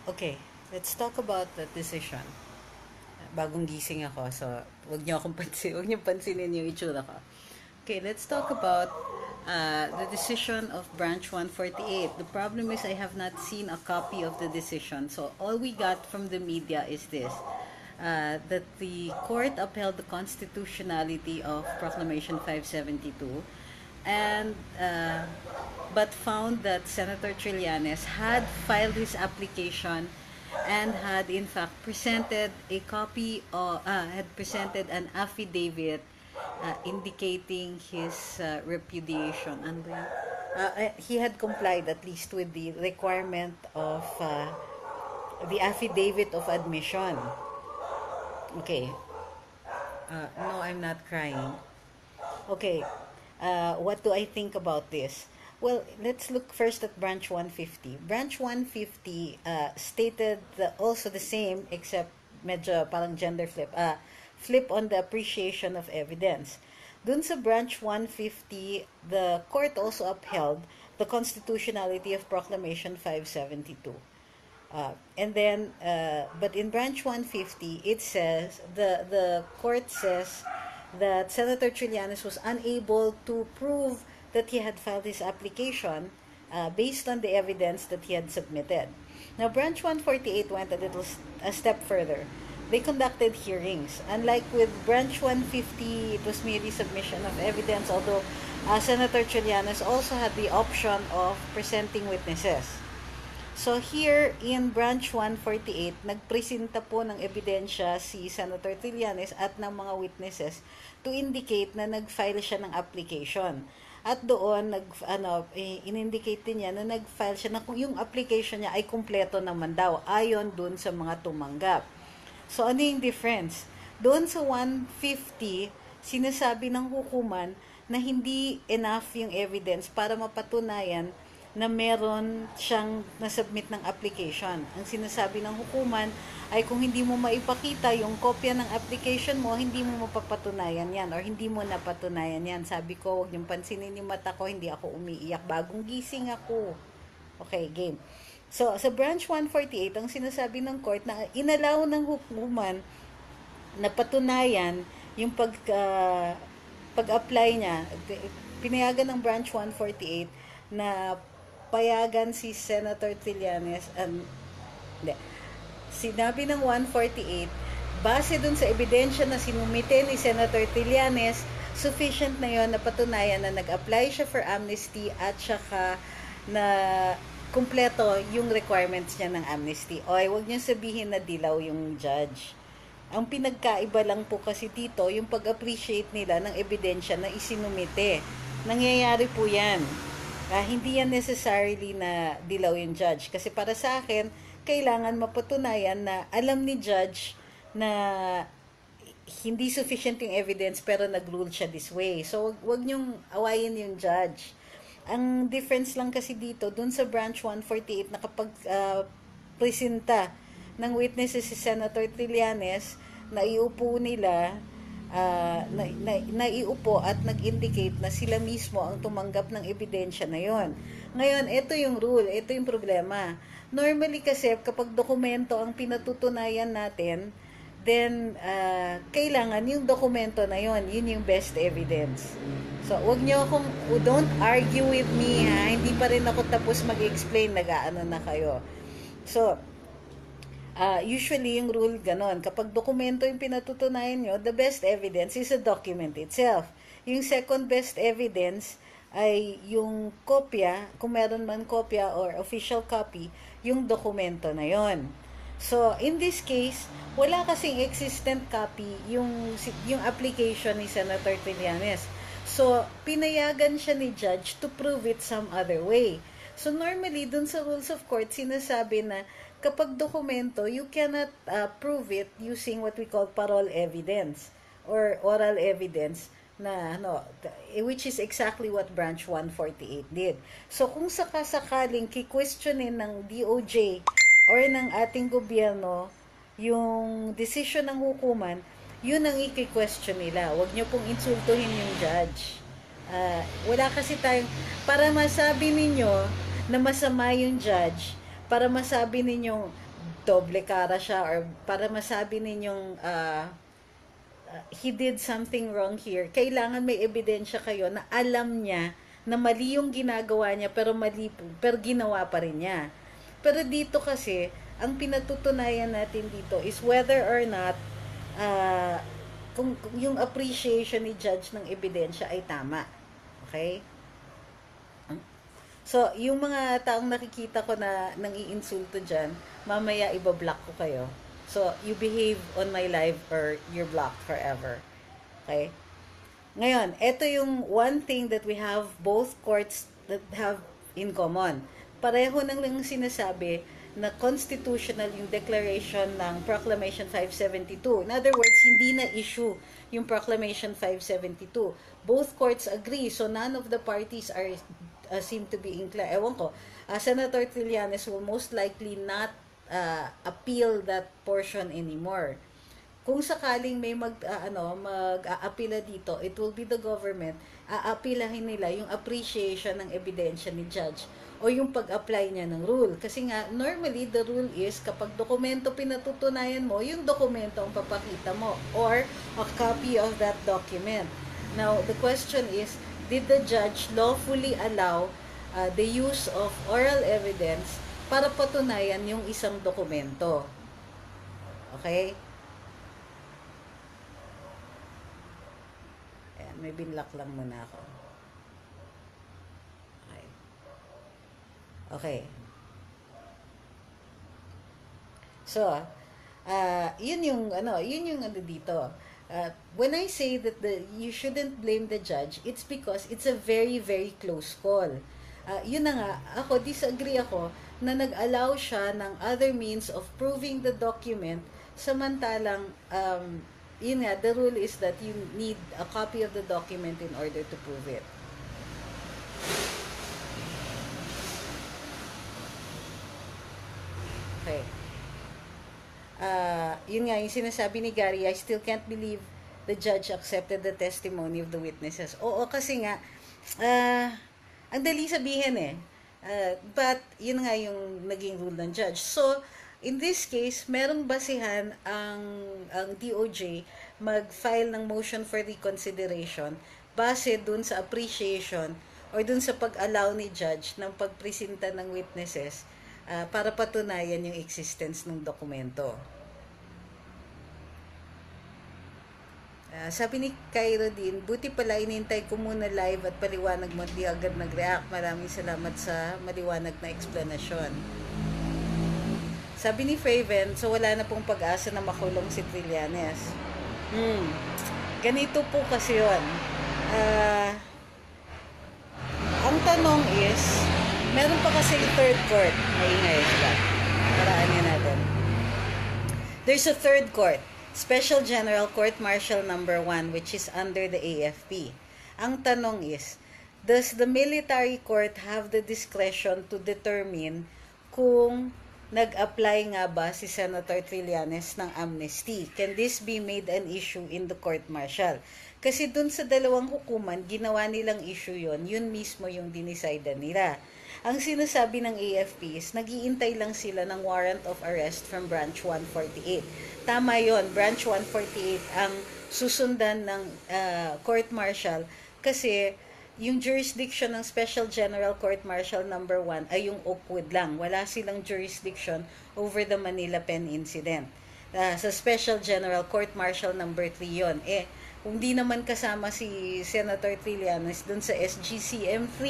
Okay, let's talk about that decision. Bagong gising ako, so wag niyo akong wag niyo pansinin yung itsura ko. Okay, let's talk about the decision of Branch 148. The problem is I have not seen a copy of the decision. So all we got from the media is this. That the court upheld the constitutionality of Proclamation 572 and but found that Senator Trillanes had filed his application and had in fact presented a copy or had presented an affidavit indicating his repudiation. And he had complied at least with the requirement of the affidavit of admission. Okay. No, I'm not crying. Okay. What do I think about this? Well, let's look first at Branch 150. Branch 150 stated also the same except medyo parang gender flip. Flip on the appreciation of evidence. Dun sa Branch 150, the court also upheld the constitutionality of Proclamation 572. And then, but in Branch 150, it says, the court says that Senator Trillanes was unable to prove that he had filed his application based on the evidence that he had submitted. Now, Branch 148 went a step further. They conducted hearings. Unlike with Branch 150, it was merely submission of evidence, although Senator Trillanes also had the option of presenting witnesses. So here in Branch 148, nagpresenta po ng ebidensya si Senator Trillanes at ng mga witnesses to indicate na nag-file siya ng application. At doon, in-indicate din niya na nag-file siya na yung application niya ay kumpleto naman daw, ayon doon sa mga tumanggap. So ano yung difference? Doon sa 150, sinasabi ng hukuman na hindi enough yung evidence para mapatunayan na meron siyang nasubmit ng application. Ang sinasabi ng hukuman ay kung hindi mo maipakita yung kopya ng application mo, hindi mo mapapatunayan yan or hindi mo napatunayan yan. Sabi ko, huwag niyong pansinin yung mata ko, hindi ako umiiyak. Bagong gising ako. Okay, game. So, sa Branch 148, ang sinasabi ng court na inalaw ng hukuman na patunayan yung pag-apply niya, pinayagan ng Branch 148 na payagan si Senator Trillanes, sinabi ng 148, base dun sa ebidensya na sinumite ni Senator Trillanes, sufficient na yon na patunayan na nag-apply siya for amnesty at saka na kumpleto yung requirements niya ng amnesty. Oy, wag niyo sabihin na dilaw yung judge. Ang pinagkaiba lang po kasi dito, yung pag-appreciate nila ng ebidensya na isinumite. Nangyayari po yan. Hindi yan necessarily na dilaw yung judge. Kasi para sa akin, kailangan mapatunayan na alam ni judge na hindi sufficient yung evidence pero nag-rule siya this way. So, wag niyong awayin yung judge. Ang difference lang kasi dito, dun sa Branch 148, nakapag-presenta ng witnesses si Senator Trillanes, naiupo nila, naiupo at nag-indicate na sila mismo ang tumanggap ng ebidensya na yon. Ngayon, ito yung rule, ito yung problema. Normally kasi, kapag dokumento ang pinatutunayan natin, then kailangan yung dokumento na yon, yun yung best evidence. So, wag nyo akong, don't argue with me ha, hindi pa rin ako tapos mag-explain, nag-aano na kayo. So, usually yung rule ganon, kapag dokumento yung pinatutunayan nyo, the best evidence is a document itself. Yung second best evidence ay yung kopya, kung meron man kopya or official copy, yung dokumento na yon. So, in this case, wala kasing existent copy yung application ni Senator Trillanes. So, pinayagan siya ni judge to prove it some other way. So, normally, dun sa rules of court, sinasabi na kapag dokumento, you cannot prove it using what we call parole evidence or oral evidence na which is exactly what Branch 148 did. So, kung sakasakaling kikwestiyonin ng DOJ or ng ating gobyerno yung decision ng hukuman, yun ang i-question nila. Huwag nyo pong insultuhin yung judge. Wala kasi tayong, para masabi ninyo na masama yung judge, para masabi ninyo doble cara siya or para masabi ninyong he did something wrong here, kailangan may ebidensya kayo na alam niya na mali yung ginagawa niya pero ginawa pa rin niya. Pero dito kasi, ang pinatutunayan natin dito is whether or not uh, kung yung appreciation ni judge ng ebidensya ay tama. Okay? So, yung mga taong nakikita ko na nang-iinsulto dyan, mamaya ibablock ko kayo. So, you behave on my live or you're blocked forever. Okay? Ngayon, ito yung one thing that we have both courts that have in common. Pareho nang lang sinasabi na constitutional yung declaration ng Proclamation 572. In other words, hindi na issue yung Proclamation 572. Both courts agree, so none of the parties are seem to be inclined. Ewan ko, Senator Trillanes will most likely not appeal that portion anymore. Kung sakaling may mag-aapila dito, it will be the government, aapilahin nila yung appreciation ng ebidensya ni judge o yung pag-apply niya ng rule. Kasi nga, normally, the rule is kapag dokumento pinatutunayan mo, yung dokumento ang papakita mo or a copy of that document. Now, the question is, did the judge lawfully allow the use of oral evidence para patunayan yung isang dokumento? Okay? Ayan, may binlock lang muna ako. Okay. Okay. So, yun yung dito. When I say that you shouldn't blame the judge, it's because it's a very, very close call. Yun na nga, ako, disagree ako na nag-allow siya ng other means of proving the document, samantalang, yun nga, the rule is that you need a copy of the document in order to prove it. Okay. Yun nga, yung sinasabi ni Gary, I still can't believe the judge accepted the testimony of the witnesses. Oo, kasi nga, ang dali sabihin eh. But, yun nga yung naging rule ng judge. So, in this case, merong basihan ang DOJ mag-file ng motion for reconsideration base dun sa appreciation or dun sa pag-allow ni judge ng pagpresenta ng witnesses para patunayan yung existence ng dokumento. Sabi ni Cairo din, buti pala inintay ko muna live at paliwanag mo, di agad nag-react. Maraming salamat sa maliwanag na explanation. Sabi ni Fraven, so wala na pong pag-asa na makulong si Trillanes. Ganito po kasi yun. Ang tanong is, meron pa kasi third court. Maingay sila. Paraanin natin. There's a third court. Special General Court Martial Number 1, which is under the AFP. Ang tanong is, does the military court have the discretion to determine kung nag-apply nga ba si Senator Trillanes ng amnesty? Can this be made an issue in the court martial? Kasi dun sa dalawang hukuman, ginawa nilang issue yon, yun mismo yung dinicide nila. Ang sinasabi ng AFP is, nag-iintay lang sila ng warrant of arrest from Branch 148. Tama yon, Branch 148 ang susundan ng court martial kasi yung jurisdiction ng Special General Court Martial Number 1 ay yung Oakwood lang. Wala silang jurisdiction over the Manila Pen Incident. Sa Special General Court Martial Number 3 yon. Kung di naman kasama si Senator Trillanes dun sa SGCM3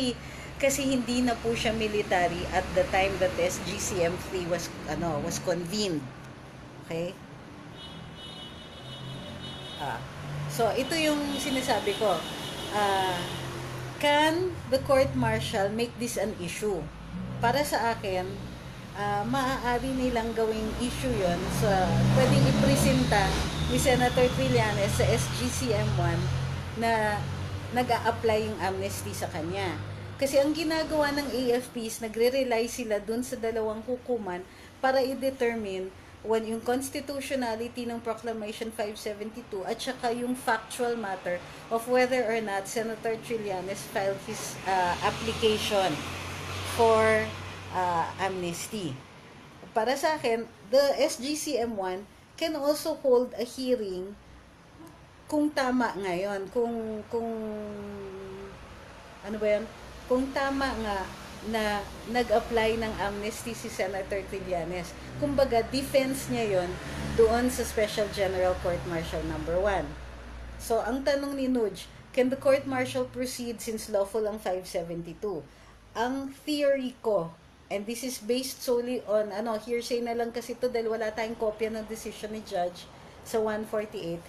kasi hindi na po siya military at the time that SGCM3 was convened. Okay? So, ito yung sinasabi ko. Can the court martial make this an issue? Para sa akin, maaari nilang gawing issue yon sa pwedeng ipresenta ni Senator Trillanes sa SGCM1 na nag-a-apply yung amnesty sa kanya. Kasi ang ginagawa ng AFP is nagre-rely sila dun sa dalawang hukuman para i-determine yung constitutionality ng Proclamation 572 at saka yung factual matter of whether or not Senator Trillanes filed his application for amnesty. para sa akin, the SGCM1 can also hold a hearing kung tama ngayon, kung ano ba yan? Kung tama nga na nag-apply ng amnesty si Senator Trillanes. Kumbaga, defense niya yon doon sa Special General Court Martial number 1. So, ang tanong ni Nuj, can the court martial proceed since lawful ang 572? Ang theory ko, and this is based solely on, hearsay na lang kasi to dahil wala tayong kopya ng decision ni Judge sa 148.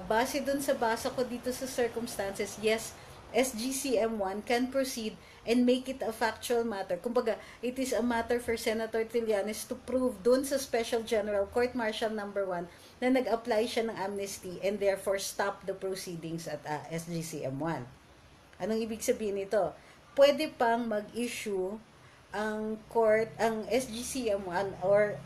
Base dun sa basa ko dito sa circumstances, yes, SGCM1 can proceed and make it a factual matter. Kumbaga, it is a matter for Senator Trillanes to prove dun sa Special General Court Martial number 1 na nag-apply siya ng amnesty and therefore stop the proceedings at SGCM1. Anong ibig sabihin nito? Pwede pang mag-issue ang court, ang SGCM1 or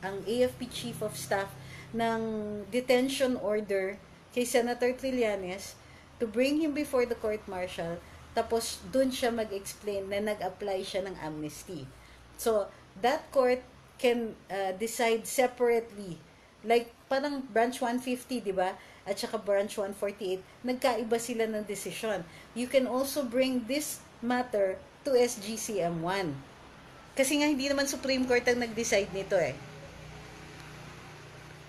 ang AFP Chief of Staff ng detention order kay Senator Trillanes to bring him before the court martial, tapos dun siya mag-explain na nag-apply siya ng amnesty. So, that court can decide separately. Like, parang branch 150, di ba? At saka branch 148, nagkaiba sila ng decision. You can also bring this matter to SGCM1. Kasi nga, hindi naman Supreme Court ang nag-decide nito eh.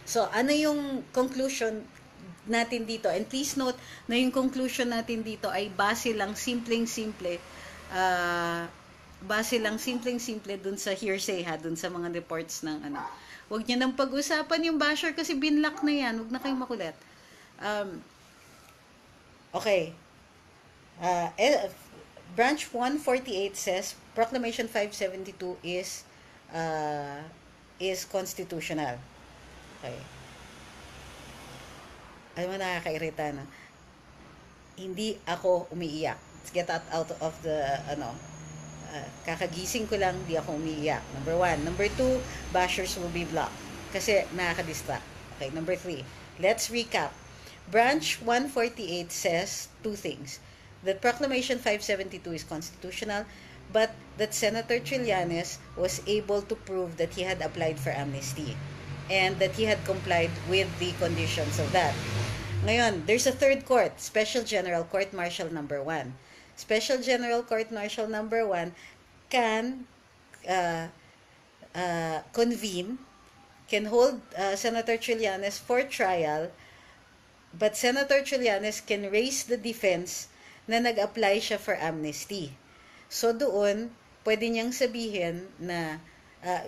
So, ano yung conclusion natin dito? And please note na yung conclusion natin dito ay base lang simpleng-simple dun sa hearsay dun sa mga reports ng Huwag niyo nang pag-usapan yung basher kasi binlock na yan. Huwag na kayong makulit. Okay. Branch 148 says Proclamation 572 is constitutional. Okay. Alam mo, nakakairita na. Hindi ako umiiyak. Let's get out of the, kakagising ko lang, hindi ako umiiyak. Number 1. Number 2, bashers will be blocked. Kasi nakaka-distract. Okay, number 3. Let's recap. Branch 148 says two things. That Proclamation 572 is constitutional, but that Senator Trillanes was able to prove that he had applied for amnesty and that he had complied with the conditions of that. Ngayon, there's a third court, Special General Court Martial number 1. Special General Court Martial number 1 can convene, can hold Senator Trillanes for trial, but Senator Trillanes can raise the defense na nag-apply siya for amnesty. So doon, pwede niyang sabihin na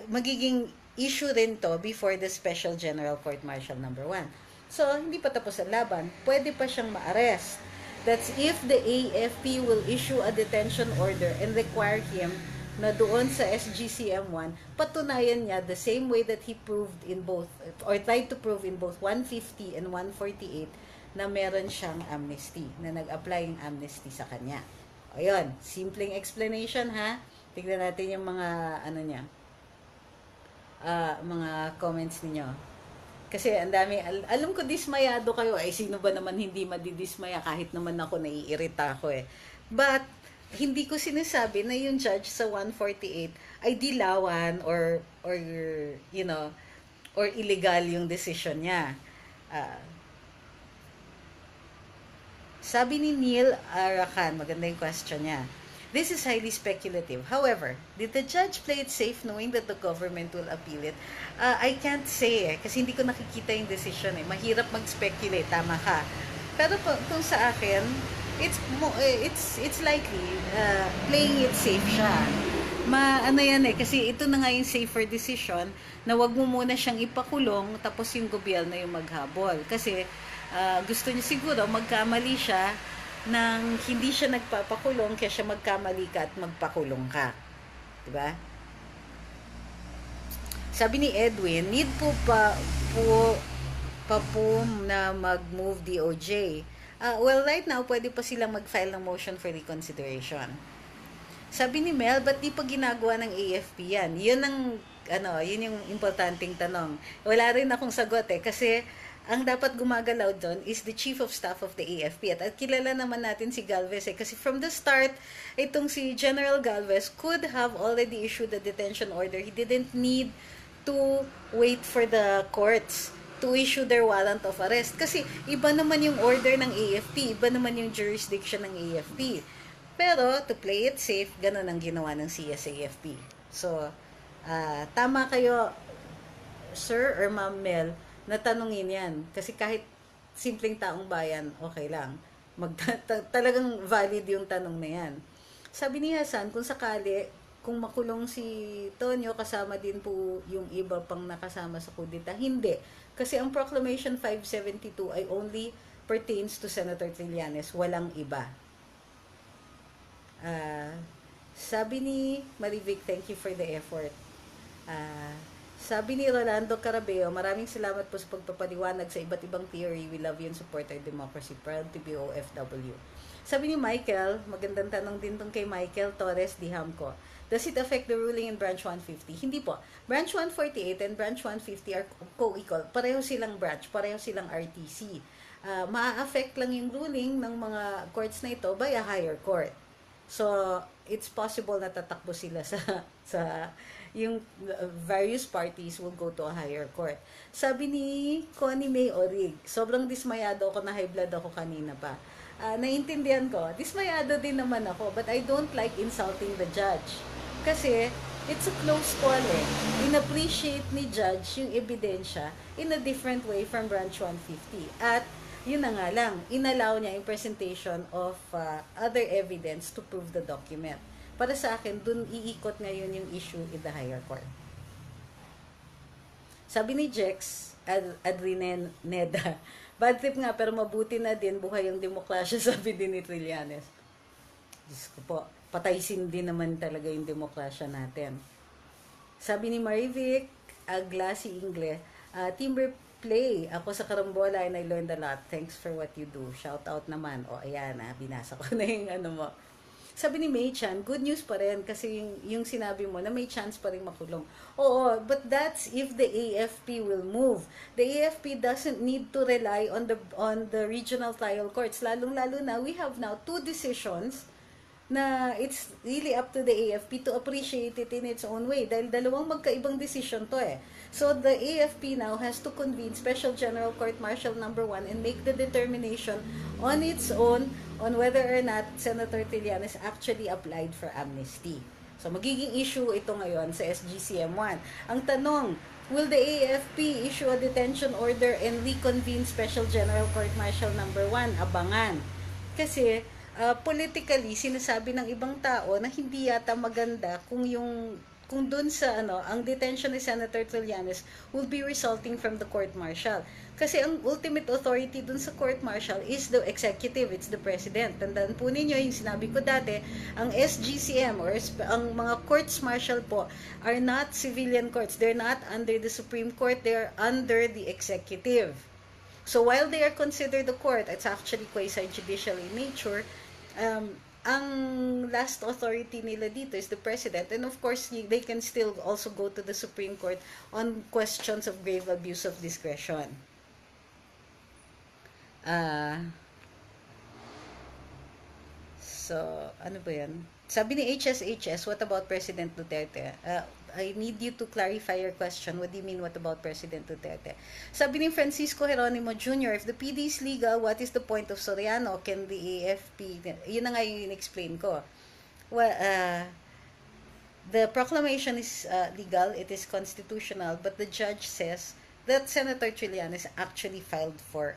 magiging issue rin to before the Special General Court Martial number 1. So, hindi pa tapos ang laban. Pwede pa siyang ma-arrest. That's if the AFP will issue a detention order and require him na doon sa SGCM1, patunayan niya the same way that he proved in both, or tried to prove in both 150 and 148 na meron siyang amnesty, na nag-apply ng amnesty sa kanya. O yun, simpleng explanation ha. Tignan natin yung mga, mga comments ninyo. Kasi ang dami, alam ko dismayado kayo, ay sino ba naman hindi madidismaya kahit naman ako naiirita ako eh. But, hindi ko sinasabi na yung judge sa 148 ay dilawan or illegal yung decision niya. Sabi ni Neil Arakan, maganda yung question niya. This is highly speculative. However, did the judge play it safe knowing that the government will appeal it? I can't say kasi hindi ko nakikita yung decision eh. Mahirap mag-speculate, tama ka. Pero kung sa akin, it's likely playing it safe siya. Kasi ito na nga yung safer decision na wag mo muna siyang ipakulong tapos yung gobyerno yung maghabol. Kasi gusto niya siguro magkamali siya nang hindi siya nagpapakulong kaya siya magkamali ka at magpakulong ka. Diba? Sabi ni Edwin, need po na mag-move DOJ. Well, right now, pwede pa silang mag-file ng motion for reconsideration. Sabi ni Mel, ba't di pa ginagawa ng AFP yan? Yun yung importanteng tanong. Wala rin akong sagot kasi ang dapat gumagalaw doon is the Chief of Staff of the AFP. At kilala naman natin si Galvez kasi from the start, itong si General Galvez could have already issued the detention order. He didn't need to wait for the courts to issue their warrant of arrest. Kasi iba naman yung order ng AFP, iba naman yung jurisdiction ng AFP. Pero, to play it safe, ganun ang ginawa ng CSAFP. So, tama kayo, Sir or Ma'am Mel, na tanungin yan. Kasi kahit simpleng taong bayan, okay lang. Talagang valid yung tanong na yan. Sabi ni Hasan, kung sakali, kung makulong si Tonyo, kasama din po yung iba pang nakasama sa kudita. Hindi. Kasi ang Proclamation 572 ay only pertains to Senator Trillanes. Walang iba. Sabi ni Marivic, thank you for the effort. Sabi ni Rolando Carabeo, maraming salamat po sa pagpapaliwanag sa iba't ibang theory. We love you and support our democracy. Proud to be OFW. Sabi ni Michael, magandang tanong din tong kay Michael Torres Dihamco. Does it affect the ruling in Branch 150? Hindi po. Branch 148 and Branch 150 are co-equal. Pareho silang branch, pareho silang RTC. Ma-affect lang yung ruling ng mga courts na ito by a higher court. So, it's possible na tatakbo sila sa yung various parties will go to a higher court. Sabi ni Connie May Orig, sobrang dismayado ako, na high blood ako kanina pa. Naintindihan ko, dismayado din naman ako, but I don't like insulting the judge. Kasi, it's a close call eh. In-appreciate ni judge yung ebidensya in a different way from Branch 150. At, yun na nga lang, inallow niya yung presentation of other evidence to prove the document. Para sa akin, dun iikot ngayon yung issue in the higher court. Sabi ni Jex, Adrinen Neda, bad trip nga pero mabuti na din, buhay yung demokrasya, sabi din ni Trillanes. Diyos ko po, pataysin din naman talaga yung demokrasya natin. Sabi ni Marivic, Glassy Ingle, Timber Play, ako sa Karambola and I learned a lot. Thanks for what you do. Shout out naman. O ayan, binasa ko na yung ano mo. Sabi ni May Chan, good news pa rin kasi yung sinabi mo na may chance pa rin makulong. Oo, but that's if the AFP will move. The AFP doesn't need to rely on the regional trial courts. Lalong-lalo na, we have now 2 decisions na it's really up to the AFP to appreciate it in its own way. Dahil dalawang magkaibang decision to eh. So the AFP now has to convene Special General Court Martial Number 1 and make the determination on its own on whether or not Senator Trillanes actually applied for amnesty. So magiging issue ito ngayon sa SGCM1. Ang tanong, will the AFP issue a detention order and reconvene Special General Court Martial Number 1? Abangan. Kasi politically, sinasabi ng ibang tao na hindi yata maganda kung dun sa ang detention ni Senator Trillanes will be resulting from the court martial. Kasi ang ultimate authority dun sa court martial is the executive, it's the president. Tandaan po ninyo yung sinabi ko dati, ang SGCM or ang mga courts martial po are not civilian courts. They're not under the Supreme Court, they're under the executive. So while they are considered the court, it's actually quasi-judicial in nature. Ang last authority nila dito is the president, and of course they can still also go to the Supreme Court on questions of grave abuse of discretion. So ano ba yan? Sabi ni HSHS, what about President Duterte? I need you to clarify your question. What do you mean, what about President Duterte? Sabi ni Francisco Geronimo Jr., if the PD is legal, what is the point of Soriano? Can the AFP... Yun na nga yung in-explain ko. Well, the proclamation is legal, it is constitutional, but the judge says that Senator Trillanes actually filed for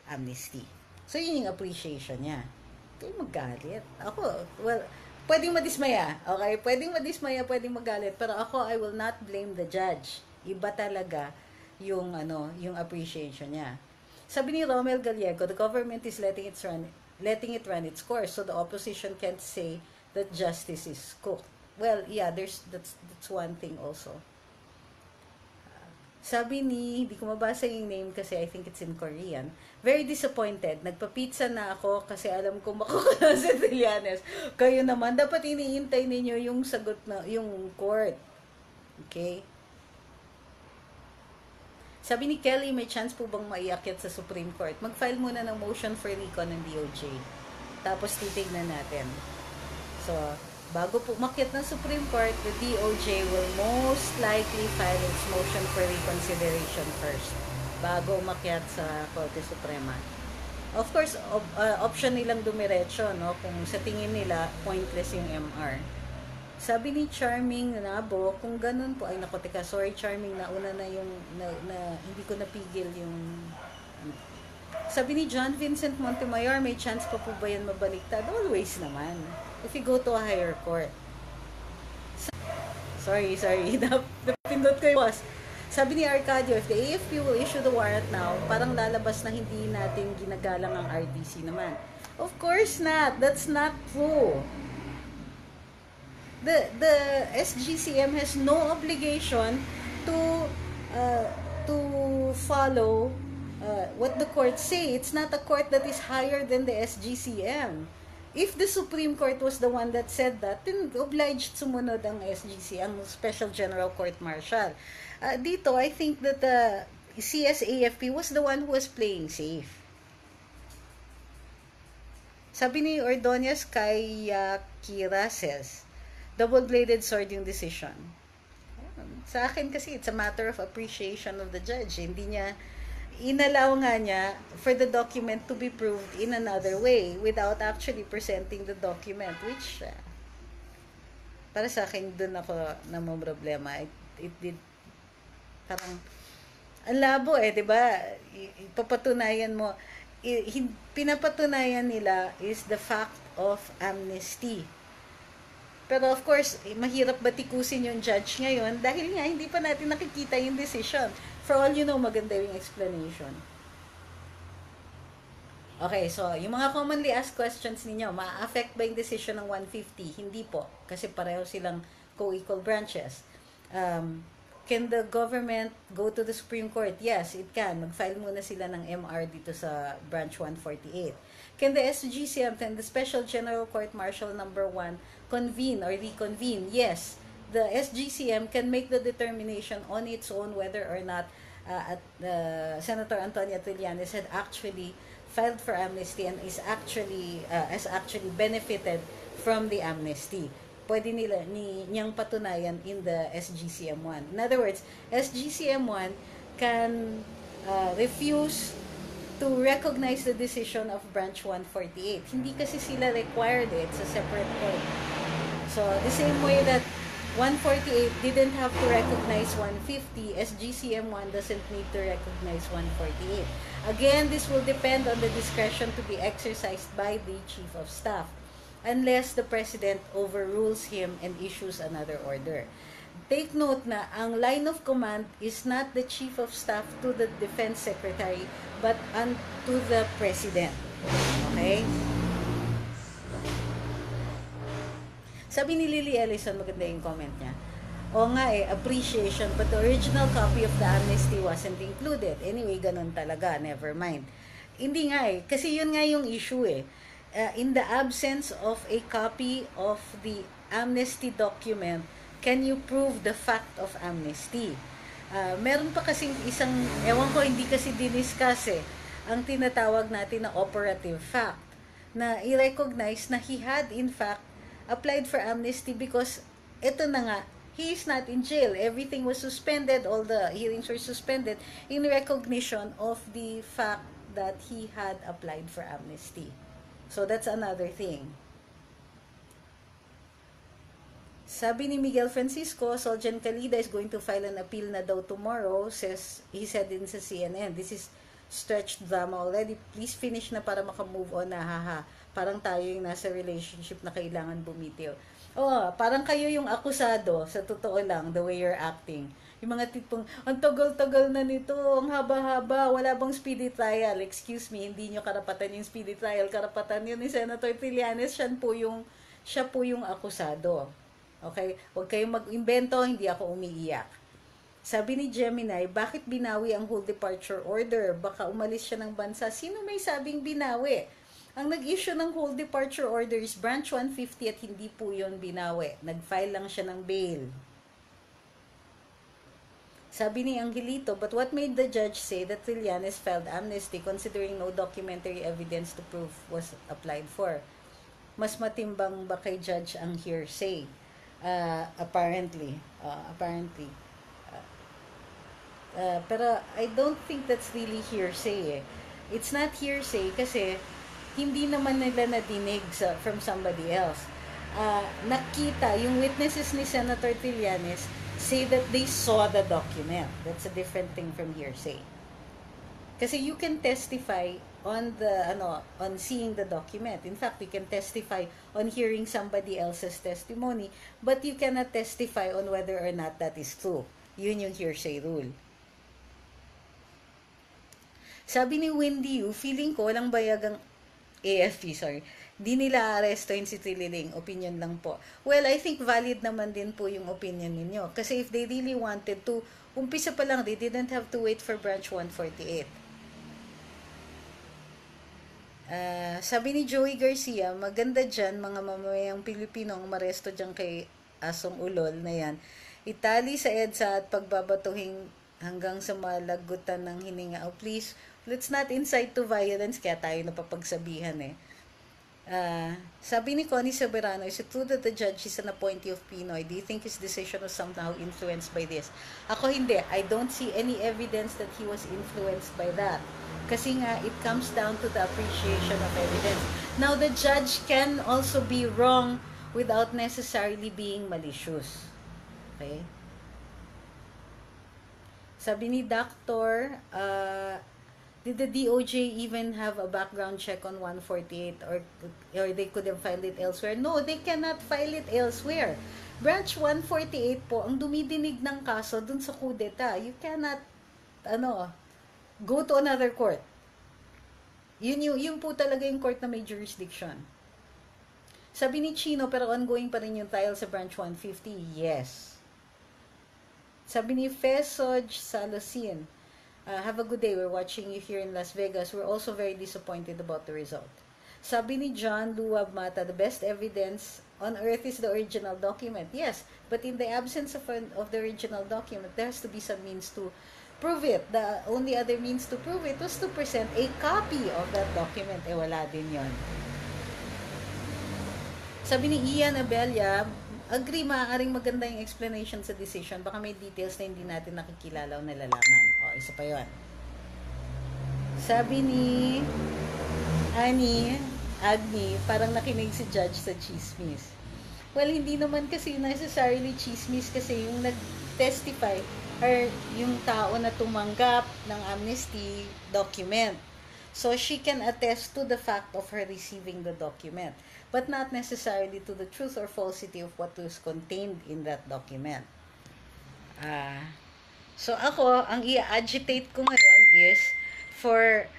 amnesty. So, yun yung appreciation niya. Hindi magalit. Ako, well... Pwedeng madismaya, okay? Pwedeng madismaya, pwedeng magalit, pero ako, I will not blame the judge. Iba talaga yung appreciation niya. Sabi ni Romel Gallego, the government is letting it run its course, so the opposition can't say that justice is cooked. Well, yeah, that's one thing also. Sabi ni, hindi ko mabasa yung name kasi I think it's in Korean, very disappointed. Nagpa-pizza na ako kasi alam ko makukuha si Trillanes. Kayo naman, dapat iniintay ninyo yung sagot na, yung court. Okay? Sabi ni Kelly, may chance po bang maiakyat sa Supreme Court? Mag-file muna ng motion for recon ng DOJ. Tapos titignan natin. So, bago po makyat ng Supreme Court, the DOJ will most likely likely file its motion for reconsideration first bago umakyat sa Korte Suprema. Of course, option nilang dumiretso, no? Kung sa tingin nila, pointless yung MR. Sabi ni Charming Nabo, kung ganun po, ay naku, teka, sorry Charming, nauna na yung, hindi ko napigil yung, sabi ni John Vincent Montemayor, may chance pa po ba yan mabaliktad? Always naman. If you go to a higher court. Sorry, napindot ko yung boss. Sabi ni Arcadio, if the AFP will issue the warrant now, parang lalabas na hindi natin ginagalang ang RDC naman. Of course not. That's not true. The SGCM has no obligation to follow what the courts say. It's not a court that is higher than the SGCM. If the Supreme Court was the one that said that, then obliged sumunod ang SGC, ang Special General Court Martial. Dito, I think that the CSAFP was the one who was playing safe. Sabi ni Ordonez kay Kira says, double-bladed sword yung decision. Sa akin kasi, it's a matter of appreciation of the judge. Hindi niya, inalaw nga niya for the document to be proved in another way without actually presenting the document, which, para sa akin, dun ako namumroblema. It did, parang, ang labo diba? Ipapatunayan mo, pinapatunayan nila is the fact of amnesty. Pero of course, mahirap batikusin yung judge ngayon dahil nga hindi pa natin nakikita yung decision. For all you know, maganda yung explanation. Okay, so yung mga commonly asked questions ninyo, ma-affect ba yung decision ng 150? Hindi po, kasi pareho silang co-equal branches. Can the government go to the Supreme Court? Yes, it can. Mag-file muna sila ng MR dito sa branch 148. Can the SGCM and the Special General Court Martial number 1 convene or reconvene? Yes. The SGCM can make the determination on its own whether or not Senator Antonia Trillanes had actually filed for amnesty and is actually has actually benefited from the amnesty. Pwede niyang patunayan in the SGCM1. In other words, SGCM1 can refuse to recognize the decision of branch 148. Hindi kasi sila required it's a separate court. So, the same way that 148 didn't have to recognize 150, SGCM1 doesn't need to recognize 148. Again, this will depend on the discretion to be exercised by the Chief of Staff, unless the President overrules him and issues another order. Take note na ang line of command is not the Chief of Staff to the Defense Secretary, but to the President. Okay? Sabi ni Lily Ellison, maganda yung comment niya. O nga appreciation, but the original copy of the amnesty wasn't included. Anyway, ganun talaga, never mind. Hindi nga kasi yun nga yung issue in the absence of a copy of the amnesty document, can you prove the fact of amnesty? Meron pa kasing isang, ewan ko, hindi kasi diniscuss ang tinatawag natin na operative fact, na i-recognize na he had in fact applied for amnesty because ito na nga, he is not in jail. Everything was suspended, all the hearings were suspended in recognition of the fact that he had applied for amnesty. So that's another thing. Sabi ni Miguel Francisco, Soljan Calida is going to file an appeal na daw tomorrow, he said din sa CNN. This is stretched drama already. Please finish na para makamove on na, haha. Parang tayo yung nasa relationship na kailangan bumitiw. Parang kayo yung akusado, sa totoo lang, the way you're acting. Yung mga tipong, ang tagal-tagal na nito, ang haba-haba, wala bang speedy trial? Excuse me, hindi nyo karapatan yung speedy trial. Karapatan yun ni Senator Trillanes, siya po yung akusado. Okay? Huwag kayong mag-imbento, hindi ako umiiyak. Sabi ni Gemini, bakit binawi ang whole departure order? Baka umalis siya ng bansa. Sino may sabing binawi? Ang nag-issue ng whole departure order is branch 150 at hindi po yun binawi. Nag-file lang siya ng bail. Sabi ni Angelito, but what made the judge say that Trillanes filed amnesty considering no documentary evidence to prove was applied for? Mas matimbang ba kay judge ang hearsay? Apparently. Pero I don't think that's really hearsay eh. It's not hearsay kasi hindi naman nila nadinig from somebody else. Nakita, yung witnesses ni Senator Trillanes say that they saw the document. That's a different thing from hearsay. Kasi you can testify on on seeing the document. In fact, you can testify on hearing somebody else's testimony, but you cannot testify on whether or not that is true. Yun yung hearsay rule. Sabi ni Wendy Yu, feeling ko walang bayagang AFP, sorry. Di nila arestoin si Trililing. Opinion lang po. Well, I think valid naman din po yung opinion ninyo. Kasi if they really wanted to, umpisa pa lang, they didn't have to wait for branch 148. Sabi ni Joey Garcia, maganda dyan, mga mamamayang Pilipino ang maresto dyan kay Asong Ulol na yan. Itali sa EDSA at pagbabatuhin hanggang sa malagutan ng hininga. Oh, please, let's not incite to violence, kaya tayo napapagsabihan eh. Sabi ni Connie Soberano, is it true that the judge is an appointee of Pinoy? Do you think his decision was somehow influenced by this? Ako hindi. I don't see any evidence that he was influenced by that. Kasi nga, it comes down to the appreciation of evidence. Now, the judge can also be wrong without necessarily being malicious. Okay? Sabi ni Doctor, did the DOJ even have a background check on 148 or they could have filed it elsewhere? No, they cannot file it elsewhere. Branch 148 po, ang dumidinig ng kaso dun sa kudeta. You cannot, go to another court. Yun po talaga yung court na may jurisdiction. Sabi ni Chino, pero ongoing pa rin yung trial sa branch 150? Yes. Sabi ni Fesoj Salosin, have a good day. We're watching you here in Las Vegas. We're also very disappointed about the result. Sabi ni John Luab Mata, the best evidence on earth is the original document. Yes, but in the absence of the original document, there has to be some means to prove it. The only other means to prove it was to present a copy of that document. Wala din yon. Sabi ni Ian Abella, agree, maaaring maganda yung explanation sa decision. Baka may details na hindi natin nakikilala o nalalaman. Isa pa yun. Sabi ni Agni, parang nakinig si judge sa chismis. Well, hindi naman kasi necessarily chismis kasi yung nag-testify or yung tao na tumanggap ng amnesty document. So, she can attest to the fact of her receiving the document, but not necessarily to the truth or falsity of what was contained in that document. So, ako, ang i-agitate ko ngayon is for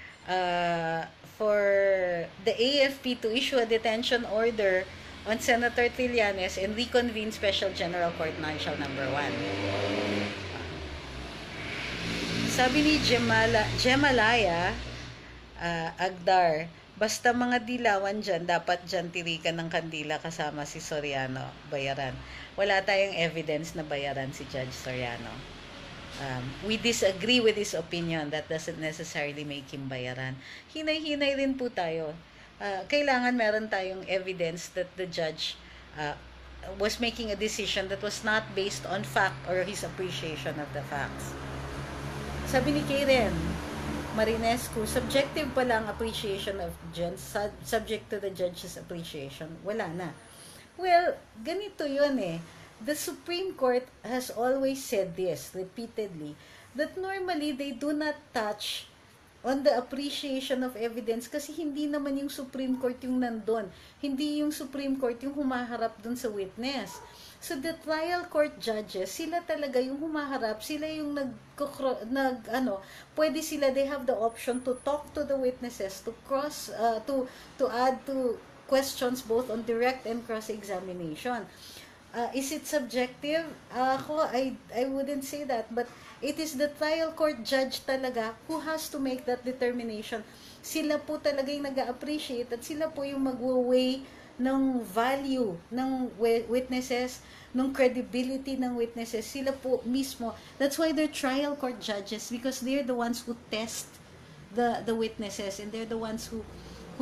the AFP to issue a detention order on Senator Trillanes and reconvene Special General Court Martial number 1. Sabi ni Gemalaya Agdar, basta mga dilawan dyan, dapat dyan tirikan ng kandila kasama si Soriano, bayaran. Wala tayong evidence na bayaran si Judge Soriano. We disagree with his opinion. That doesn't necessarily make him bayaran. Hinay-hinay rin po tayo. Kailangan meron tayong evidence that the judge was making a decision that was not based on fact or his appreciation of the facts. Sabi ni Karen Marinescu, subjective pa lang appreciation of judge, subject to the judge's appreciation. Wala na. Well, ganito yun eh. The Supreme Court has always said this repeatedly, that normally they do not touch on the appreciation of evidence kasi hindi naman yung Supreme Court yung nandun. Hindi yung Supreme Court yung humaharap dun sa witness. So the trial court judges, sila talaga yung humaharap, sila yung pwede sila, they have the option to talk to the witnesses, to add to questions both on direct and cross-examination. Is it subjective? I wouldn't say that, but it is the trial court judge talaga who has to make that determination. Sila po talaga yung nag-appreciate at sila po yung mag-weigh ng value ng witnesses, ng credibility ng witnesses. Sila po mismo. That's why they're trial court judges, because they're the ones who test the witnesses and they're the ones who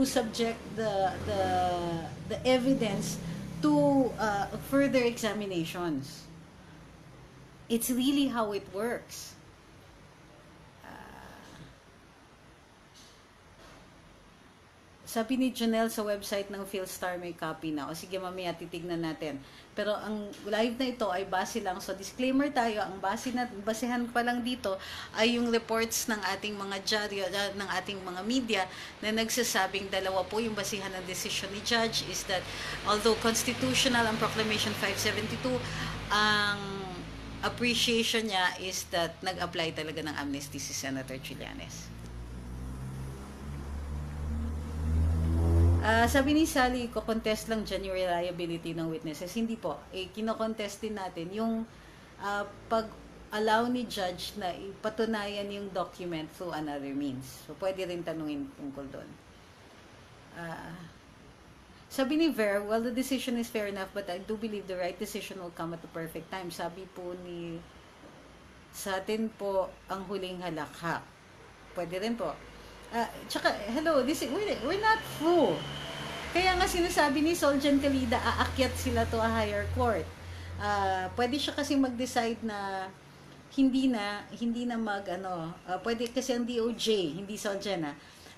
subject the evidence to further examinations. It's really how it works. Sabi ni Janelle sa website ng Philstar may copy na. O sige, mamaya titignan natin. Pero ang live na ito ay base lang. So disclaimer tayo, ang basehan pa lang dito ay yung reports ng ating mga dyaryo, ng ating mga media na nagsasabing dalawa po yung basehan ng decision ni Judge is that although constitutional ang Proclamation 572, ang appreciation niya is that nag-apply talaga ng amnesty si Senator Trillanes. Sabi ni Sally, ko-contest lang dyan yung reliability ng witnesses. Hindi po. Kino-contest din natin yung pag-allow ni judge na ipatunayan yung document through another means. So, pwede rin tanungin tungkol doon. Sabi ni Ver, well, the decision is fair enough, but I do believe the right decision will come at the perfect time. Sabi po ni sa atin po ang huling halakhak. Pwede rin po. Tsaka, hello, we're not through. Kaya nga sinasabi ni Soljan Kalida, aakyat sila to a higher court. Pwede siya kasi mag-decide na hindi na pwede kasi ang DOJ, hindi Soljan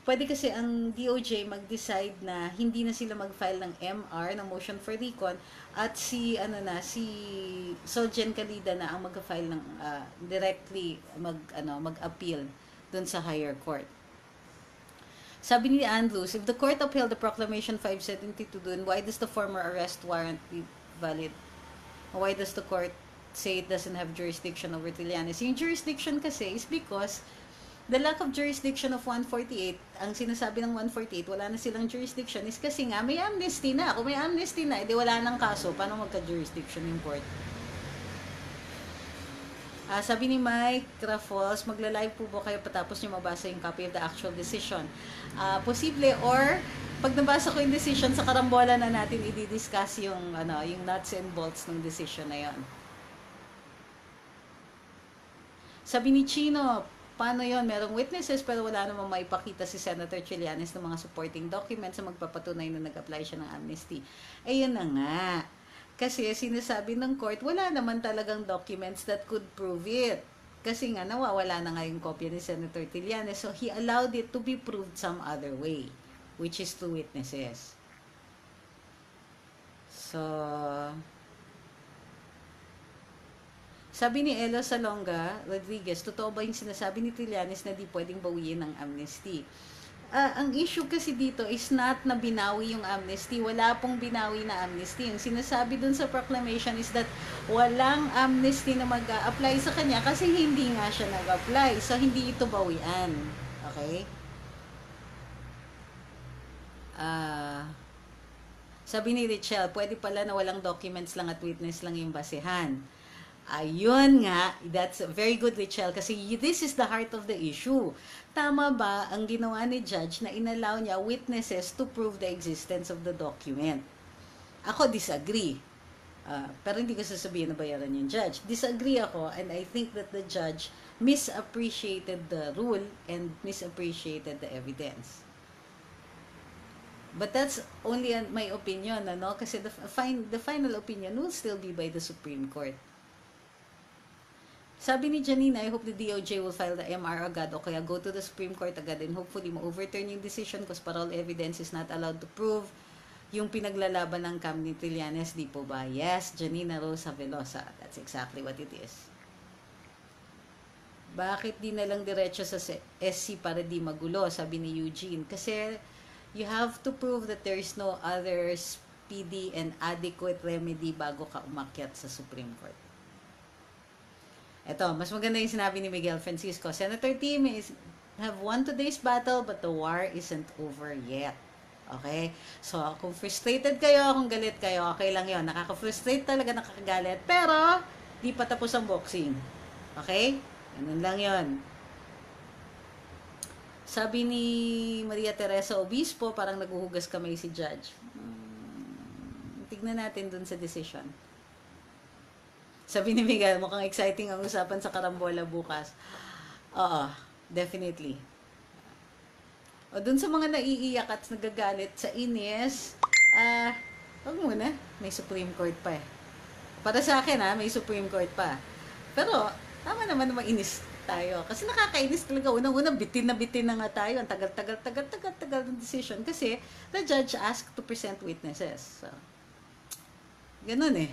pwede kasi ang DOJ mag-decide na hindi na sila mag-file ng MR, ng motion for recon, at si Soljan Kalida na ang mag-file ng directly mag-appeal dun sa higher court. Sabi ni Andrews, if the court upheld the Proclamation 572 dun, why does the former arrest warrant be valid? Why does the court say it doesn't have jurisdiction over Trillanes? Yung jurisdiction kasi is because the lack of jurisdiction of 148, ang sinasabi ng 148, wala na silang jurisdiction, is kasi nga may amnesty na. Kung may amnesty na, edi wala nang kaso. Paano magka-jurisdiction yung court? Sabi ni Mike Raffles, magla-live po ba kayo patapos nyo mabasa yung copy of the actual decision? Posible, or pag nabasa ko yung decision, sa karambola na natin i-discuss yung nuts and bolts ng decision na yon. Sabi ni Chino, paano yon? Merong witnesses pero wala namang maipakita si Senator Trillanes ng mga supporting documents na magpapatunay na nag-apply siya ng amnesty. Ayun na nga. Kasi sinasabi ng court, wala naman talagang documents that could prove it. Kasi nga, nawawala na nga yung kopya ni Senator Trillanes. So, he allowed it to be proved some other way, which is through witnesses. So, sabi ni Elo Salonga Rodriguez, totoo ba yung sinasabi ni Trillanes na di pwedeng bawiin ng amnesty? Ang issue kasi dito is not na binawi yung amnesty. Wala pong binawi na amnesty. Yung sinasabi dun sa proclamation is that walang amnesty na mag-a-apply sa kanya kasi hindi nga siya nag-apply. So, hindi ito bawian. Okay? Sabi ni Richelle, pwede pala na walang documents lang at witness lang yung basehan. Ayun nga, that's very good, Richelle, kasi this is the heart of the issue. Tama ba ang ginawa ni Judge na inallow niya witnesses to prove the existence of the document? Ako disagree. Pero hindi ko sasabihin na bayaran yung Judge. Disagree ako, and I think that the Judge misappreciated the rule and misappreciated the evidence. But that's only my opinion, kasi the final opinion will still be by the Supreme Court. Sabi ni Janina, I hope the DOJ will file the MR agad o kaya go to the Supreme Court agad and hopefully ma-overturn yung decision because parole evidence is not allowed to prove yung pinaglalaban ng camp ni Trillanes, di po ba? Yes, Janina Rosa Velosa. That's exactly what it is. Bakit di na lang diretso sa SC para di magulo? Sabi ni Eugene. Kasi you have to prove that there is no other speedy and adequate remedy bago ka umakyat sa Supreme Court. Ito, mas maganda yung sinabi ni Miguel Francisco. Senator Team have won today's battle but the war isn't over yet. Okay? So, kung frustrated kayo, kung galit kayo, okay lang yon. Nakaka-frustrate talaga, nakakagalit. Pero, di pa tapos ang boxing. Okay? Ganun lang yon. Sabi ni Maria Teresa Obispo, parang naguhugas kamay si Judge. Tignan natin dun sa decision. Sabi ni Miguel, mukhang exciting ang usapan sa karambola bukas. Oo, definitely. O dun sa mga naiiyak at nagagalit sa inis, wag muna, may Supreme Court pa eh. Para sa akin may Supreme Court pa. Pero, tama naman na mainis. tayo. Kasi nakakainis talaga. Unang-unang bitin na nga tayo. Ang tagal ng decision. Kasi the judge asked to present witnesses. So, ganun eh.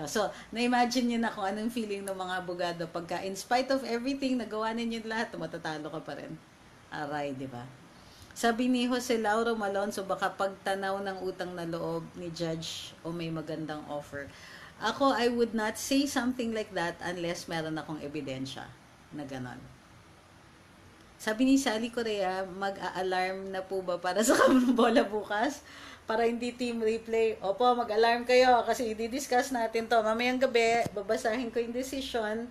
So, na-imagine nyo na kung anong feeling ng mga abogado pagka in spite of everything, nagawa ninyo lahat, matatalo ka pa rin. Aray, di ba? Sabi ni Jose Lauro Malonzo, baka pagtanaw ng utang na loob ni judge o may magandang offer. Ako, I would not say something like that unless meron akong ebidensya na ganon. Sabi ni Sally Correa, mag-a-alarm na po ba para sa bola bukas? Para hindi team replay. Opo, mag-alarm kayo kasi i-discuss natin to. Mamayang gabi, babasahin ko yung decision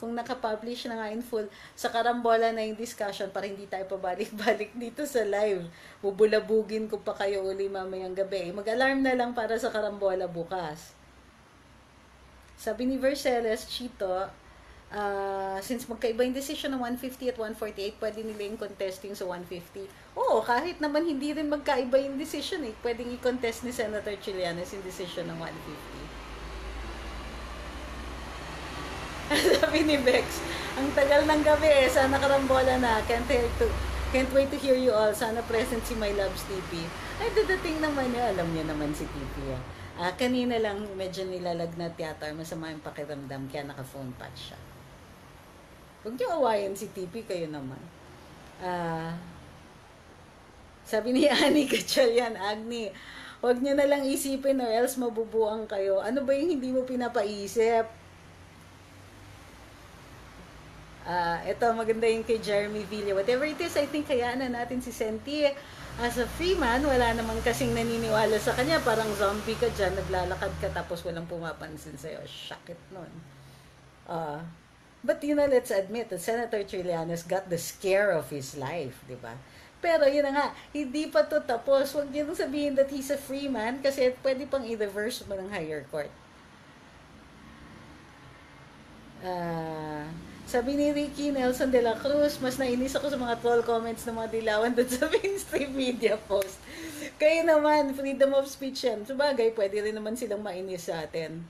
kung nakapublish na nga in full sa karambola na yung discussion para hindi tayo pabalik-balik dito sa live. Bubulabugin ko pa kayo uli mamayang gabi. Mag-alarm na lang para sa karambola bukas. Sabi ni Verceles, Chito, since magkaiba yung decision ng 150 at 148, pwede nila yung contesting sa 150. Oo, kahit naman hindi rin magkaiba yung decision eh. Pwedeng i-contest ni Senator Trillanes yung decision ng 150. Sabi ni Bex, ang tagal ng gabi eh, sana karambola na. Can't wait to hear you all. Sana present si My Loves TP. Ay, dadating naman niya. Alam niya naman si TP. Kanina lang medyo nilalagnat yata. Masama yung pakiramdam kaya naka-phone patch siya. Huwag niyo awayan si TP, kayo naman. Sabi ni Annie Gatchalian, Agni, huwag niyo na lang isipin or else mabubuang kayo. Ano ba yung hindi mo pinapaisip? Ito, maganda yung kay Jeremy Villa. Whatever it is, I think hayaan na natin si Senti. As a free man, wala naman kasing naniniwala sa kanya. Parang zombie ka dyan, naglalakad ka tapos walang pumapansin sa'yo. Shakit nun. But you know, let's admit that Senator Trillanes got the scare of his life, di ba? Pero yun na nga, hindi pa to tapos. Huwag niyo sabihin that he's a free man kasi pwede pang i-reverse mo ng higher court. Sabi ni Ricky Nelson de la Cruz, mas nainis ako sa mga troll comments ng mga dilawan doon sa mainstream media post. Kayo naman, freedom of speech yan. Sabagay, pwede rin naman silang mainis sa atin.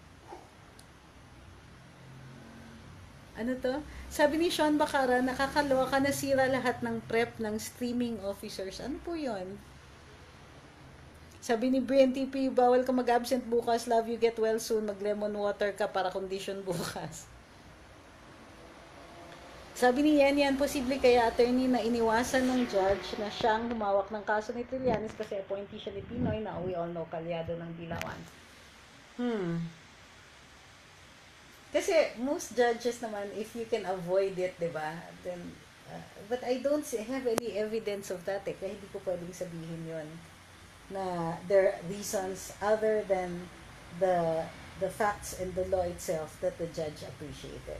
Ano to? Sabi ni Sean Bacara, nakakaloka, nasira lahat ng prep ng streaming officers. Ano po yun? Sabi ni Brian TP, bawal ka mag-absent bukas, love you, get well soon, mag-lemon water ka para condition bukas. Sabi ni Yan, posible kaya attorney na iniwasan ng judge na siyang humawak ng kaso ni Trillanes kasi appointee siya ni Pinoy na we all know kalyado ng Dilawan. Kasi most judges naman, if you can avoid it, diba? Then, but I don't have any evidence of that eh. Kaya hindi ko pwedeng sabihin yon na there are reasons other than the facts and the law itself that the judge appreciated.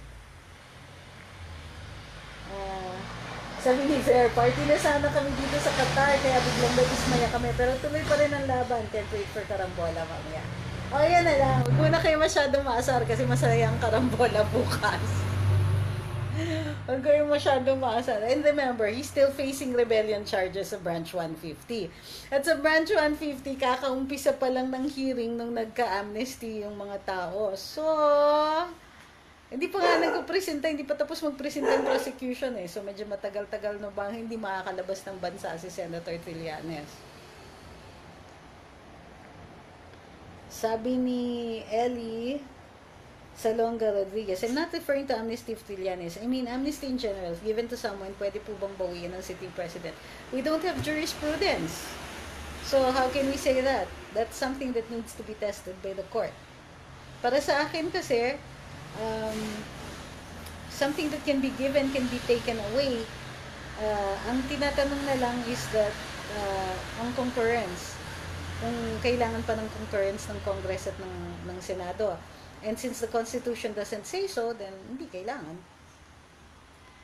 Sabi ni Fair, party na sana kami dito sa Qatar kaya biglang nagismaya kami pero tuloy pa rin ang laban. Can't wait for karambola mamaya. O yan na lang, huwag muna kayo masyadong maasar kasi masaya ang karambola bukas. Huwag kayo masyadong maasar. And remember, he's still facing rebellion charges sa Branch 150. At sa Branch 150, kakaumpisa pa lang ng hearing nung nagka-amnesty yung mga tao. So, hindi pa nga nagpresenta, hindi pa tapos magpresenta yung prosecution eh. So medyo matagal-tagal na bang hindi makakalabas ng bansa si Senator Trillanes. Sabi ni Ellie Salonga Rodriguez, I'm not referring to amnesty of Trillanes. I mean amnesty in general. Given to someone, pwede po bang bawiin ng sitting president? We don't have jurisprudence. So how can we say that? That's something that needs to be tested by the court. Para sa akin kasi, something that can be given can be taken away. Ang tinatanong na lang is that ang concurrence, kung kailangan pa ng concurrence ng Congress at ng Senado. And since the Constitution doesn't say so, then hindi kailangan.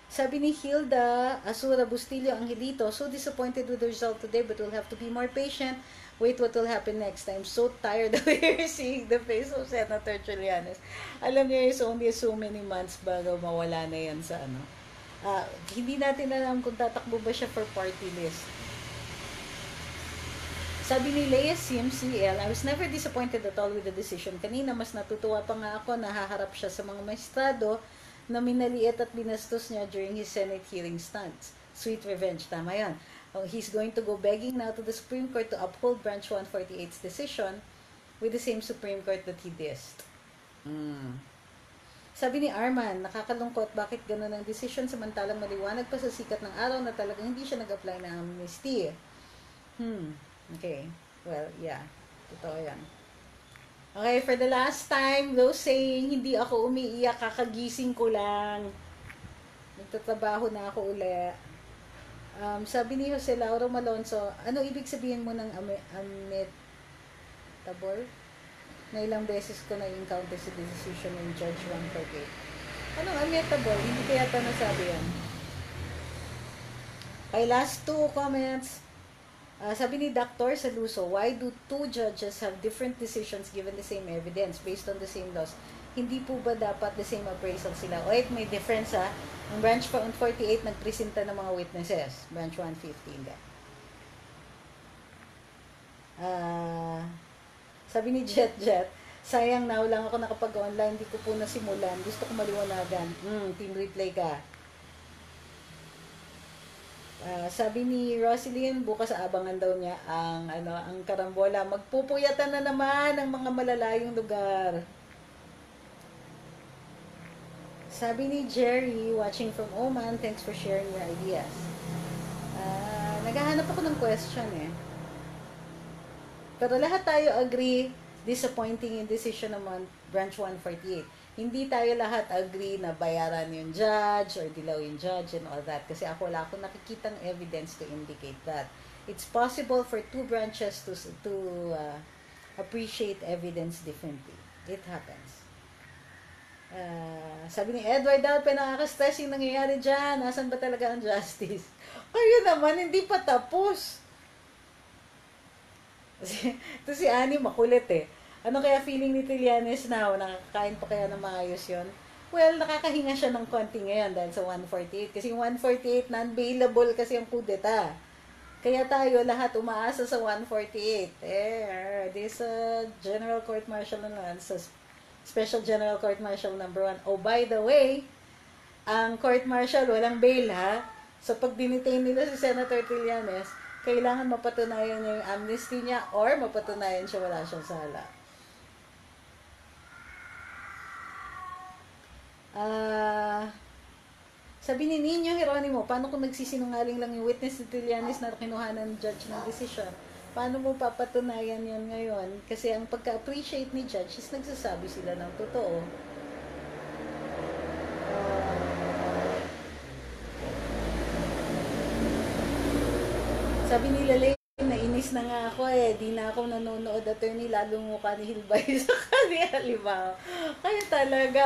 Sabi ni Hilda Asura Bustillo Angelito, so disappointed with the result today but we'll have to be more patient. Wait what will happen next time. So tired of seeing the face of Senator Trillanes. Alam niyo, it's only so many months bago mawala na yan sa ano. Hindi natin alam kung tatakbo ba siya for party list. Sabi ni Leia CMCL, I was never disappointed at all with the decision. Kanina, mas natutuwa pa nga ako na haharap siya sa mga maestrado na minaliit at binastos niya during his Senate hearing stunts. Sweet revenge, tama yan. He's going to go begging now to the Supreme Court to uphold Branch 148's decision with the same Supreme Court that he dissed. Sabi ni Arman, nakakalungkot bakit ganun ang decision samantalang maliwanag pa sa sikat ng araw na talagang hindi siya nag-apply ng amnesty. Okay. Well, yeah. Totoo yan. Okay, for the last time, those saying, hindi ako umiiyak, kakagising ko lang. Nagtatrabaho na ako uli. Sabi ni Jose Lauro Malonzo, ano ibig sabihin mo ng amitabol? Na ilang beses ko na-encounter sa decision ng Judge 148. Anong amitabol? Hindi kaya ito nasabi yan. Okay, last two comments. Sabi ni Dr. Saluso, why do two judges have different decisions given the same evidence based on the same laws? Hindi po ba dapat the same appraisal sila? Wait, may difference ha. Ang Branch 148 nagpresenta ng mga witnesses. Branch 150 hindi. Sabi ni Jet, sayang na lang ako nakapag-online, hindi ko po nasimulan. Gusto ko maliwanagan. Team replay ka. Sabi ni Roselyn, bukas abangan daw niya ang karambola. Magpupuyatan na naman ang mga malalayong lugar. Sabi ni Jerry, watching from Oman, thanks for sharing your ideas. Naghahanap ako ng question eh. Pero lahat tayo agree, disappointing yung decision naman, Branch 148. Hindi tayo lahat agree na bayaran yung judge or dilaw yung judge and all that. Kasi wala akong nakikitang evidence to indicate that. It's possible for two branches to appreciate evidence differently. It happens. Sabi ni Edward Alpe, nakaka-stress yung nangyayari dyan. Nasaan ba talaga ang justice? Kayo naman, hindi pa tapos. Ito si Annie, makulit eh. Ano kaya feeling ni Trillanes now? Nakakain pa kaya na maayos yun? Well, nakakahinga siya ng konti ngayon dahil sa 148. Kasi 148, non-bailable kasi ang kudeta. Kaya tayo lahat umaasa sa 148. This General Court Martial na sa Special General Court Martial number 1. Oh, by the way, ang Court Martial walang bail ha. So pag dinitain nila si Senator Trillanes, kailangan mapatunayan niya yung amnesty niya or mapatunayan siya wala siyang sala. Sabi ni Nino Geronimo, paano kung nagsisinungaling lang yung witness ni Trillanes na kinuhanan ng judge ng decision? Paano mo papatunayan yan ngayon? Kasi ang pagka-appreciate ni judge is nagsasabi sila ng totoo. Sabi nila, nainis na nga ako eh. Di na ako nanonood attorney, lalo mukha ni Hilbay sa kanya, liba. Kaya talaga,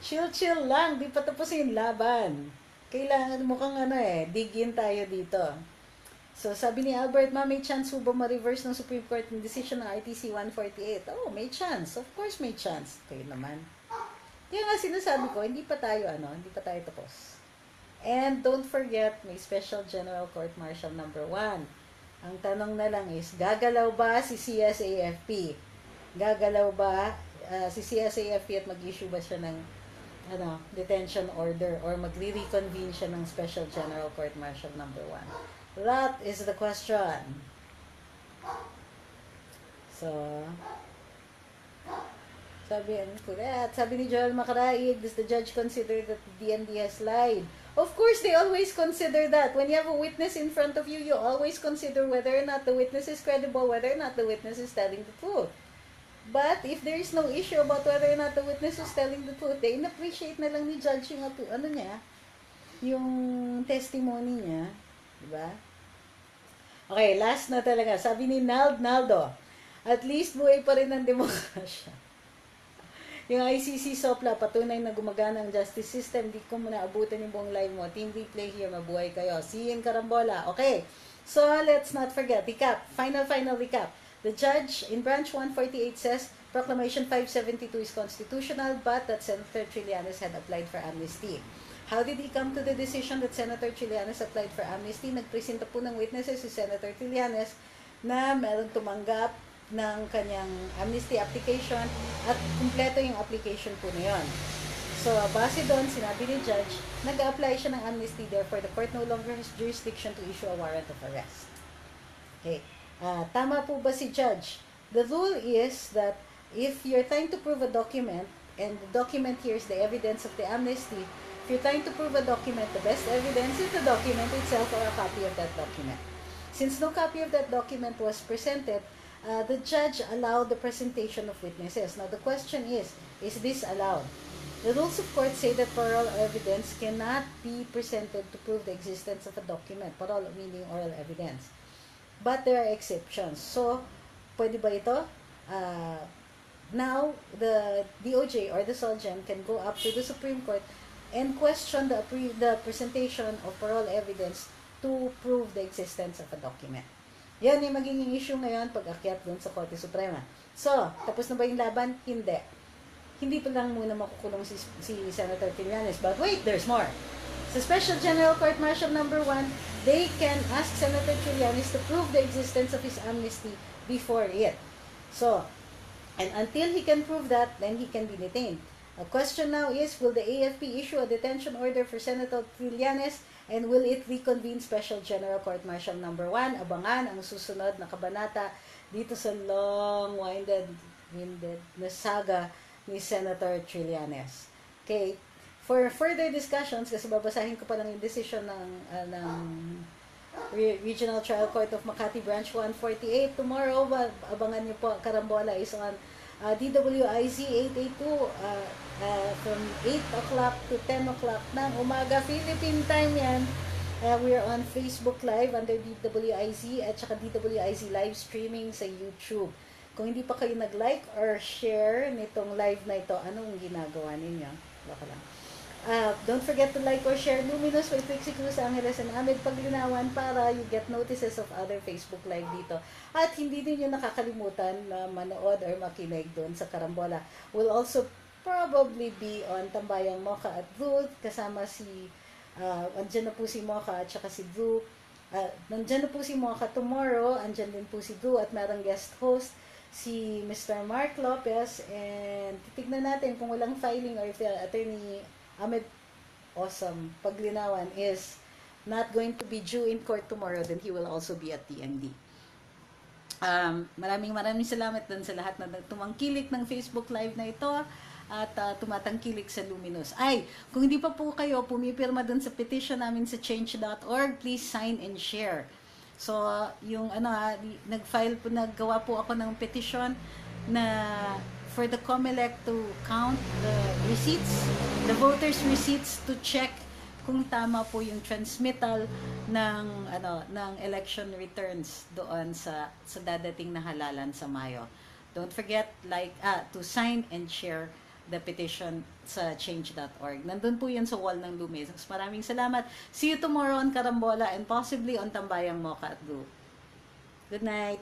chill lang. Di pa tapos yung laban. Kailangan mukhang digin tayo dito. So, sabi ni Albert, may chance ba ma-reverse ng Supreme Court yung decision ng ITC 148? Oh, may chance. Of course may chance. Kayo naman. Kaya nga sinasabi ko, hindi pa tayo tapos. And don't forget, may Special General Court Martial number 1. Ang tanong na lang is, gagalaw ba si CSAFP? Gagalaw ba si CSAFP at mag-issue ba siya ng detention order or magre-reconvene siya ng Special General Court Martial number 1? That is the question. So, sabi ni Joel Macaraig, does the judge consider that the DND has lied? Of course, they always consider that. When you have a witness in front of you, you always consider whether or not the witness is credible, whether or not the witness is telling the truth. But if there is no issue about whether or not the witness is telling the truth, they in-appreciate na lang ni judge yung yung testimony niya. Diba? Okay, last na talaga. Sabi ni Naldo, at least buhay pa rin ang demokrasya. Yung ICC SOPLA, patunay na gumagana ang justice system. Di ko muna abutin yung buong live mo. Team replay here, mabuhay kayo. See you in Karambola. Okay, so let's not forget. Recap. Final recap. The judge in Branch 148 says, Proclamation 572 is constitutional, but that Senator Trillanes had applied for amnesty. How did he come to the decision that Senator Trillanes applied for amnesty? Nagpresenta po ng witnesses si Senator Trillanes na merong tumanggap ng kanyang amnesty application at kumpleto yung application po na yun. So, base doon, sinabi ni Judge, nag-a-apply siya ng amnesty, therefore the court no longer has jurisdiction to issue a warrant of arrest. Okay. Tama po ba si Judge? The rule is that if you're trying to prove a document, and the document here is the evidence of the amnesty, if you're trying to prove a document, the best evidence is the document itself or a copy of that document. Since no copy of that document was presented, the judge allowed the presentation of witnesses. Now, the question is this allowed? The rules of court say that oral evidence cannot be presented to prove the existence of a document. Oral meaning oral evidence. But there are exceptions. So, pwede ba ito? Now, the DOJ or the Solgen can go up to the Supreme Court and question the presentation of oral evidence to prove the existence of a document. Yan yung magiging issue ngayon pag akyat dun sa Korte Suprema. So, tapos na ba yung laban? Hindi. Hindi pa lang muna makukulong si Senator Trillanes. But wait, there's more. Sa Special General Court Martial Number 1, they can ask Senator Trillanes to prove the existence of his amnesty before it. So, and until he can prove that, then he can be detained. The question now is, will the AFP issue a detention order for Senator Trillanes and will it reconvene Special General Court Martial Number 1? Abangan ang susunod na kabanata dito sa long-winded na saga ni Senator Trillanes. Okay, for further discussions, kasi babasahin ko pa lang yung decision ng Regional Trial Court of Makati Branch 148 tomorrow. Abangan niyo po, Karambola is on DWIZ 882 from 8 o'clock to 10 o'clock ng umaga Philippine time yan. We are on Facebook Live under DWIZ at saka DWIZ live streaming sa YouTube. Kung hindi pa kayo nag-like or share nitong live na ito, anong ginagawa ninyo? Baka lang. Don't forget to like or share Luminous with Trixie, Cruz-Angeles and Ahmed Paglinawan para you get notices of other Facebook Live dito. At hindi din nyo nakakalimutan na manood or makinig doon sa Karambola. We'll also probably be on Tambayang Mocha at Drew kasama si andyan na po si Mocha at saka si Drew. Nandyan na po si Mocha tomorrow, andyan din po si Drew at merong guest host si Mr. Mark Lopez, and titignan natin kung walang filing or if Attorney Ahmed Paglinawan is not going to be due in court tomorrow, then he will also be at TND. Maraming salamat dun sa lahat na tumangkilik ng Facebook Live na ito at tumatangkilik sa Luminous. Ay, kung hindi pa po kayo pumipirma dun sa petition namin sa change.org, please sign and share. So, yung naggawa po ako ng petition na for the COMELEC to count the receipts, the voters' receipts to check kung tama po yung transmittal ng election returns doon sa dadating na halalan sa Mayo. Don't forget to sign and share the petition sa change.org. Nandun po yun sa wall ng Luminous. Maraming salamat. See you tomorrow on Karambola and possibly on Tambayang Mocha at Drew. Good night.